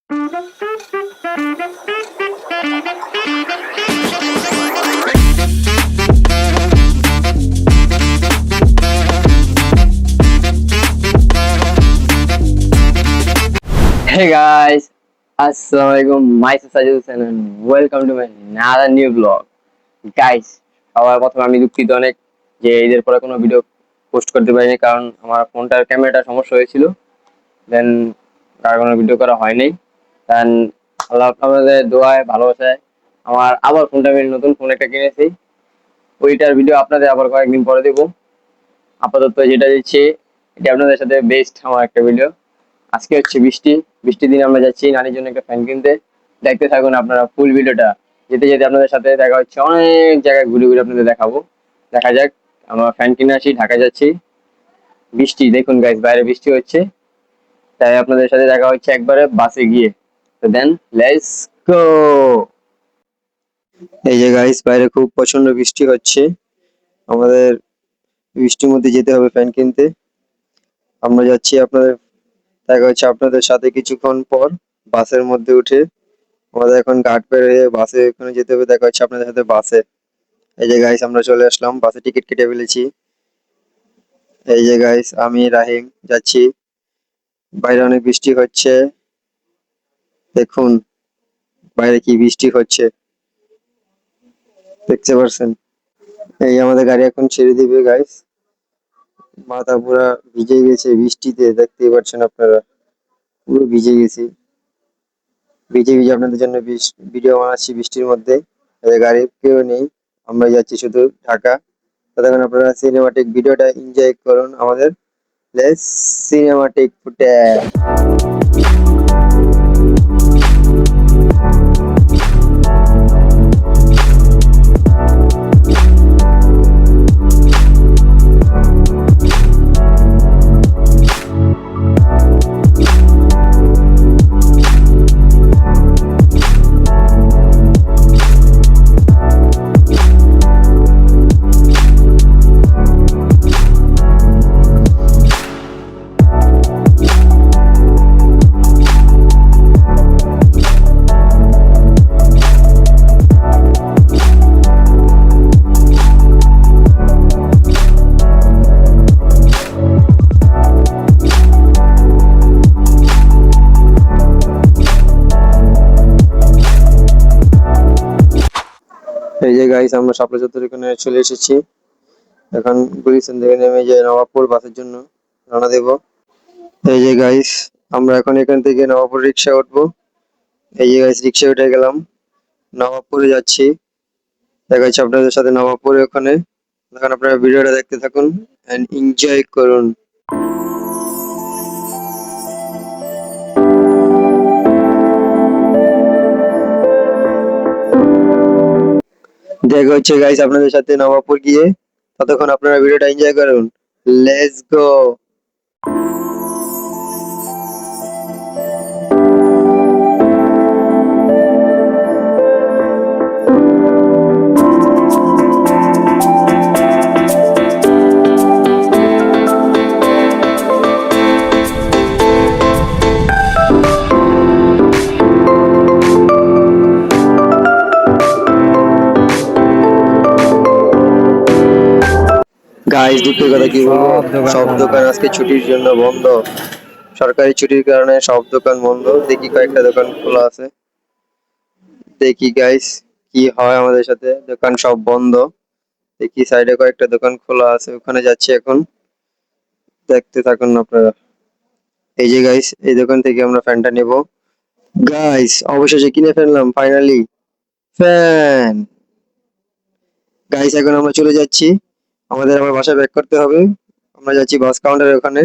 Hey guys, Assalamualaikum. Myself Sajid and welcome to my another new vlog. Guys, সবার প্রথমে আমি দুঃখিত অনেক যে ঈদের পরে কোনো ভিডিও পোস্ট করতে পারিনি, কারণ আমার ফোনটার ক্যামেরাটা সমস্যা হয়েছিল। দেন তার কোনো ভিডিও করা হয়নি। দেন আল্লাহ আপনাদের দোয়ায় ভালোবাসায় আমার আবার ফোনটা, আমি নতুন ফোন একটা কিনেছি। ওইটার ভিডিও আপনাদের আবার কয়েকদিন পরে দেবো। আপাতত যেটা দিচ্ছি এটা আপনাদের সাথে বেস্ট আমার একটা ভিডিও। আজকে হচ্ছে বৃষ্টির দিনে আমরা যাচ্ছি নানির জন্য একটা ফ্যান কিনতে। দেখতে থাকুন আপনারা ফুল ভিডিওটা। যেতে যেতে আপনাদের সাথে দেখা হচ্ছে, অনেক জায়গায় ঘুরে ঘুরে আপনাদের দেখাবো। দেখা যাক, আমরা ফ্যান কিনে আসি, ঢাকা যাচ্ছি। বৃষ্টি দেখুন গাইস, বাইরে বৃষ্টি হচ্ছে। তাই আপনাদের সাথে দেখা হচ্ছে একবারে বাসে গিয়ে। তো দেন লেটস গো। এই যে গাইস, বাইরে খুব প্রচন্ড বৃষ্টি হচ্ছে। আমাদের বৃষ্টির মধ্যে যেতে হবে ফ্যান কিনতে। আমরা যাচ্ছি, আপনাদের দেখা হচ্ছে আপনাদের সাথে কিছুক্ষণ পর বাসের মধ্যে উঠে। আমাদের এখন ঘাট পেরিয়ে বাসে ওখানে যেতে হবে, দেখা হচ্ছে আপনাদের সাথে বাসে। এই যে গাইস, আমরা চলে আসলাম, বাসে টিকিট কেটে ফেলেছি। এই যে গাইস, আমি রাহিম যাচ্ছি। বাইরে অনেক বৃষ্টি হচ্ছে, দেখুন বাইরে কি বৃষ্টি হচ্ছে, দেখতে পারছেন। এই আমাদের গাড়ি এখন ছেড়ে দিবে গাইস। মাথা পুরা ভিজে গেছে বৃষ্টিতে, দেখতেই পাচ্ছেন আপনারা, পুরো ভিজে গেছি। ভিজে ভিজে আপনাদের জন্য ভিডিও বানাচ্ছি বৃষ্টির মধ্যে। এই গাড়ি কেউ নেই, আমরা যাচ্ছি শুধু ঢাকা। ততক্ষণ আপনারা সিনেমাটিক ভিডিওটা এনজয় করুন আমাদের। Let's cinematic footage. এই যে গাইস, আমরা শাপলা চত্বর এখানে চলে এসেছি। এখন গুলিস্তান থেকে নেমে যে নবাবপুর বাসের জন্য রওনা দেব। এই যে গাইস, আমরা এখন এখান থেকে নবাবপুর রিক্সা উঠবো। এই যে গাইস, রিক্সা উঠে গেলাম, নবাবপুরে যাচ্ছি। দেখা যাচ্ছে আপনাদের সাথে নবাবপুরে ওখানে। এখন আপনারা ভিডিওটা দেখতে থাকুন এন্ড এনজয় করুন। দেখা হচ্ছে গাইস আপনাদের সাথে নবাবপুর গিয়ে। ততক্ষণ আপনারা ভিডিওটা এনজয় করুন। Let's go. গাইস, দুঃখের কথা কি বলবো, সব দোকান আজকে ছুটির জন্য বন্ধ। সরকারি ছুটির কারণে সব দোকান বন্ধ। দেখি কয়েকটা দোকান খোলা আছে, দেখি গাইস কি হয় আমাদের সাথে। দোকান সব বন্ধ, দেখি সাইডে কয়েকটা দোকান খোলা আছে, ওখানে যাচ্ছি এখন। দেখতে থাকুন আপনারা। এই যে গাইস, এই দোকান থেকে আমরা ফ্যানটা নেব। গাইস, অবশেষে কিনে ফেললাম ফাইনালি ফ্যান। গাইস, এখন আমরা চলে যাচ্ছি, আমাদের আবার বাসায় ব্যাক করতে হবে। আমরা যাচ্ছি বাস কাউন্টারের ওখানে।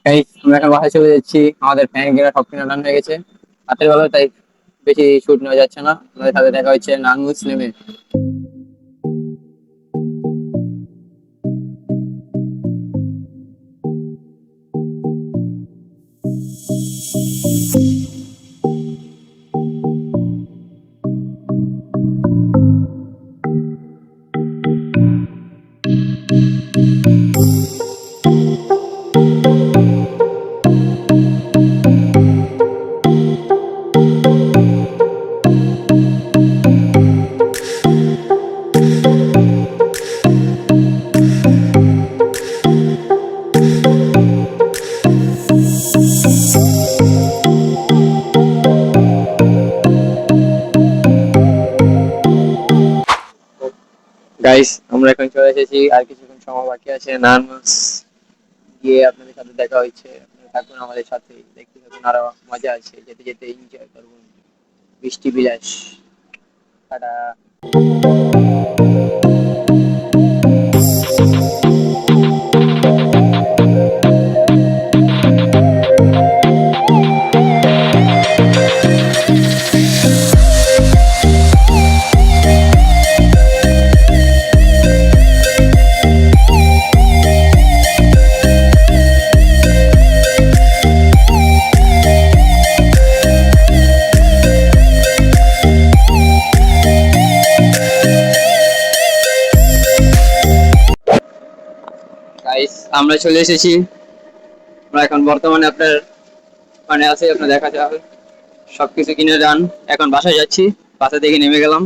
গাইস, আমরা এখন বাসায় চলে যাচ্ছি। আমাদের ফ্যান কেনা সব কেনা ডান হয়ে গেছে রাতের বেলা, তাই বেশি শুট নেওয়া যাচ্ছে না। আমাদের সাথে দেখা হচ্ছে নাঙ্গুস নেমে। গাইস আমরা এখন চলে এসেছি, আর কিছুক্ষণ সময় বাকি আছে নারায়ণগঞ্জ গিয়ে আপনাদের সাথে দেখা হচ্ছে। আপনারা থাকুন আমাদের সাথে, দেখতে থাকুন, আরো মজা আছে, যেতে যেতে এনজয় করুন বৃষ্টি বিলাস। টাটা। গাইস আমরা চলে এসেছি। আমরা এখন বর্তমানে আপনার মানে আছে, আপনার দেখা যাবে সবকিছু কিনে যান। এখন বাসায় যাচ্ছি, বাসা থেকে নেমে গেলাম।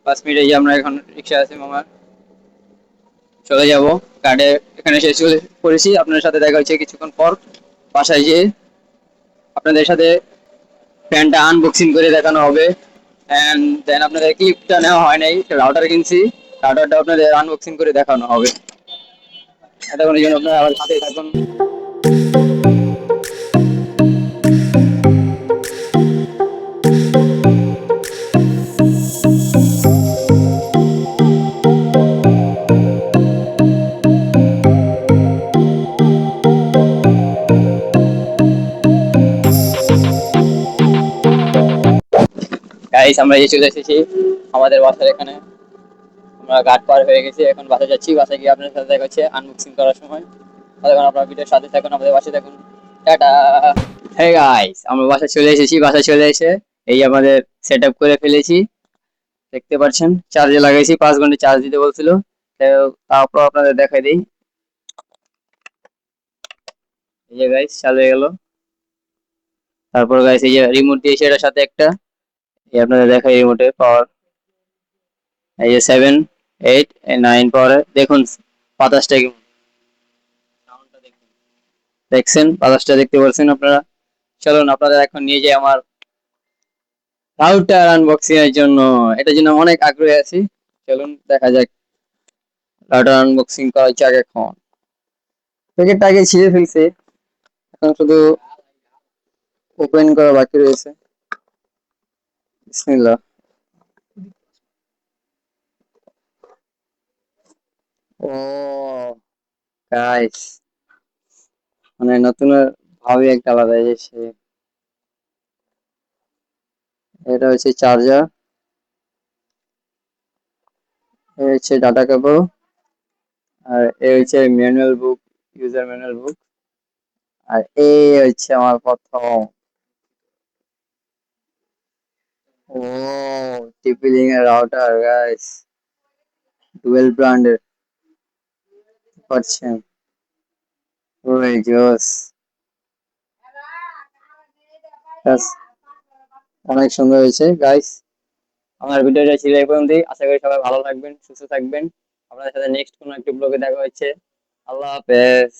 5 মিনিটে যে আমরা এখন রিক্সা আছে মামা, চলে যাব কার্ডে। এখানে শেষ চলে করেছি, আপনার সাথে দেখা হচ্ছে কিছুক্ষণ পর বাসায় যেয়ে আপনাদের সাথে ফ্যানটা আনবক্সিং করে দেখানো হবে। এন্ড দেন আপনাদের ক্লিপটা নেওয়া হয় নাই, রাউটার কিনছি, রাউটারটা আপনাদের আনবক্সিং করে দেখানো হবে। এতক্ষণের জন্য আপনারা আমার সাথে থাকুন। গাইস আমরা এই চলে এসেছি আমাদের বাসার এখানে। আমরা ঘাট পার হয়ে গেছি, এখন বাসা যাচ্ছি। বাসায় গিয়ে আপনার সাথে দেখা হচ্ছে আনবক্সিং করার সময়। ততক্ষণ আপনার ভিডিওর সাথে থাকুন, আমাদের বাসায় থাকুন। টাটা। হে গাইস আমরা বাসায় চলে এসেছি। বাসায় চলে এসে এই আমাদের সেট আপ করে ফেলেছি, দেখতে পাচ্ছেন। চার্জে লাগাইছি, 5 ঘন্টা চার্জ দিতে বলছিল। তো তারপর আপনাদের দেখাই দিই। এই যে গাইস চালু হয়ে গেল। তারপর গাইস এই যে রিমোট দিয়েছে এটার সাথে একটা, এই আপনাদের দেখাই রিমোটে পাওয়ার। এই যে 7, 8, 9 পাওয়ারে দেখুন বাতাসটা কেমন, সাউন্ডটা দেখুন। দেখছেন বাতাসটা, দেখতে পাচ্ছেন আপনারা। চলুন আপনাদের এখন নিয়ে যাই আমার রাউটার আনবক্সিং এর জন্য। এটার জন্য অনেক আগ্রহী আছি। চলুন দেখা যাক রাউটার আনবক্সিং করা যাক। এখন প্যাকেটটা আগে ছিঁড়ে ফেলছে, এখন শুধু ওপেন করা বাকি রয়েছে। বিসমিল্লাহ। ও গাইস, মানে নতুন ভাবে একটা আলাদা এসেছে। এটা হচ্ছে চার্জার, এই হচ্ছে ডাটা কেবল, আর এই হচ্ছে manual book, user manual book. আর এই হচ্ছে আমার প্রথম ও টিপি-লিঙ্ক এর রাউটার গাইস, ডুয়েল ব্র্যান্ডের, পাচ্ছেন। ওই জোস, ব্যাস, অনেক সুন্দর হয়েছে গাইস। আমার ভিডিওটা ছিল এই পর্যন্তই। আশা করি সবাই ভালো থাকবেন, সুস্থ থাকবেন। আপনাদের সাথে নেক্সট কোনো একটি ব্লগে দেখা হচ্ছে। আল্লাহ হাফেজ।